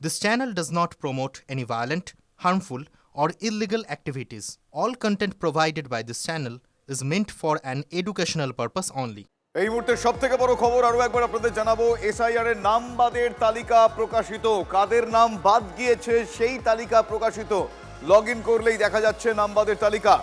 This channel does not promote any violent, harmful, or illegal activities. All content provided by this channel is meant for an educational purpose only. এই মুহূর্তে সব থেকে বড় খবর আরো একবার আপনাদের জানাবো, এসআইআর এর নাম বাদের তালিকা প্রকাশিত। কাদের নাম বাদ গিয়েছে সেই তালিকা প্রকাশিত। লগ ইন করলেই দেখা যাচ্ছে নাম বাদের তালিকা।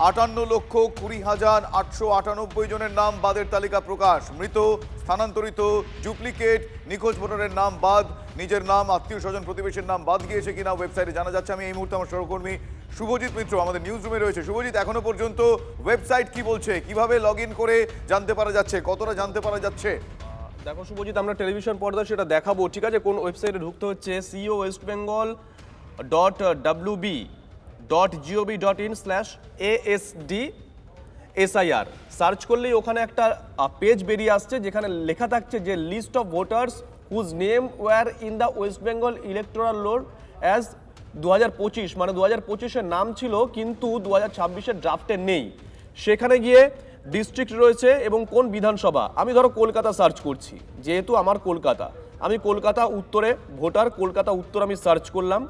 58,20,898 জনের নাম বাদের তালিকা প্রকাশ। মৃত, স্থানান্তরিত, ডুপ্লিকেট, নিখোঁজ ভোটারের নাম বাদ। নিজের নাম, আত্মীয় স্বজন, প্রতিবেশীর নাম বাদ গিয়েছে কিনা ওয়েবসাইটে জানা যাচ্ছে। আমি এই মুহূর্তে আমার সহকর্মী শুভজিৎ মিত্র আমাদের নিউজ রুমে রয়েছে। শুভজিৎ, এখনো পর্যন্ত ওয়েবসাইট কি বলছে, কিভাবে লগ ইন করে জানতে পারা যাচ্ছে, কতটা জানতে পারা যাচ্ছে? দেখো শুভজিৎ, আমরা টেলিভিশন পর্দায় সেটা দেখাবো, ঠিক আছে? কোন ওয়েবসাইটে ঢুকতে হচ্ছে, co.wb.gov.in/ASD/SIR সার্চ করলেই ওখানে একটা পেজ বেরিয়ে আসছে যেখানে লেখা থাকছে যে list of voters whose name were in the West Bengal electoral roll as 2025, মানে 2025-এর নাম ছিল কিন্তু 2026-এর ড্রাফটে নেই। সেখানে গিয়ে ডিস্ট্রিক্ট রয়েছে এবং কোন বিধানসভা। আমি ধরো কলকাতা সার্চ করছি, যেহেতু আমার কলকাতা, আমি কলকাতা উত্তরে ভোটার, কলকাতা উত্তর আমি সার্চ করলাম।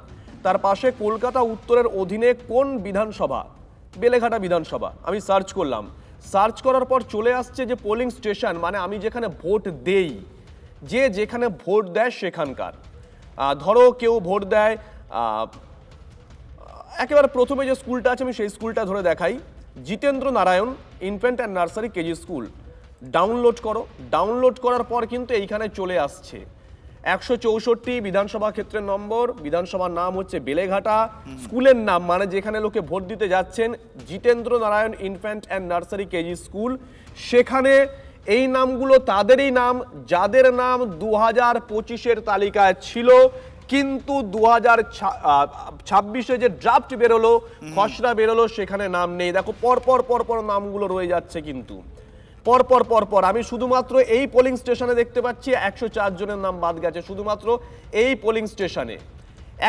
তার পাশে কলকাতা উত্তরের অধীনে কোন বিধানসভা, বেলেঘাটা বিধানসভা আমি সার্চ করলাম। সার্চ করার পর চলে আসছে যে পোলিং স্টেশন, মানে আমি যেখানে ভোট দেই, যে যেখানে ভোট দেয় সেখানকার। ধরো কেউ ভোট দেয়, একেবারে প্রথমে যে স্কুলটা আছে আমি সেই স্কুলটা ধরে দেখাই, Jitendra Narayan infant and nursery KG school. Download করো। ডাউনলোড করার পর কিন্তু এইখানে চলে আসছে 164 বিধানসভা ক্ষেত্রের নম্বর, বিধানসভার নাম হচ্ছে বেলেঘাটা, স্কুলের নাম মানে যেখানে লোকে ভোট দিতে যাচ্ছেন Jitendra Narayan infant and nursery KG school. সেখানে এই নামগুলো তাদেরই নাম যাদের নাম 2025-এর তালিকায় ছিল, কিন্তু 2026-এ যে ড্রাফট বেরোলো, খসড়া বেরোলো, সেখানে নাম নেই। দেখো পরপর নামগুলো রয়ে যাচ্ছে, কিন্তু পরপর আমি শুধুমাত্র এই পোলিং স্টেশনে দেখতে পাচ্ছি 104 জনের নাম বাদ গেছে, শুধুমাত্র এই পোলিং স্টেশনে,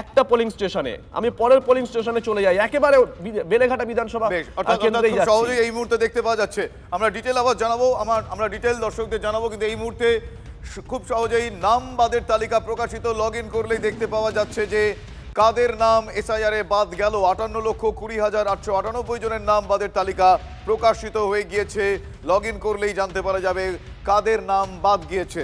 একটা পোলিং স্টেশনে। আমি পরের পোলিং স্টেশনে চলে যাই, একেবারে বেলেঘাটা বিধানসভা কেন্দ্রেই যাচ্ছি। সহজেই এই মুহূর্তে দেখতে পাওয়া যাচ্ছে। আমরা ডিটেল আবার জানাবো, আমরা ডিটেল দর্শকদের জানাবো, কিন্তু এই মুহূর্তে খুব সহজেই নাম বাদের তালিকা প্রকাশিত। লগ ইন করলেই দেখতে পাওয়া যাচ্ছে যে কাদের নাম এসআইআর এ বাদ গেল। 58,20,898 জনের নাম বাদের তালিকা প্রকাশিত হয়ে গিয়েছে। লগ ইন করলেই জানতে পারা যাবে কাদের নাম বাদ গিয়েছে।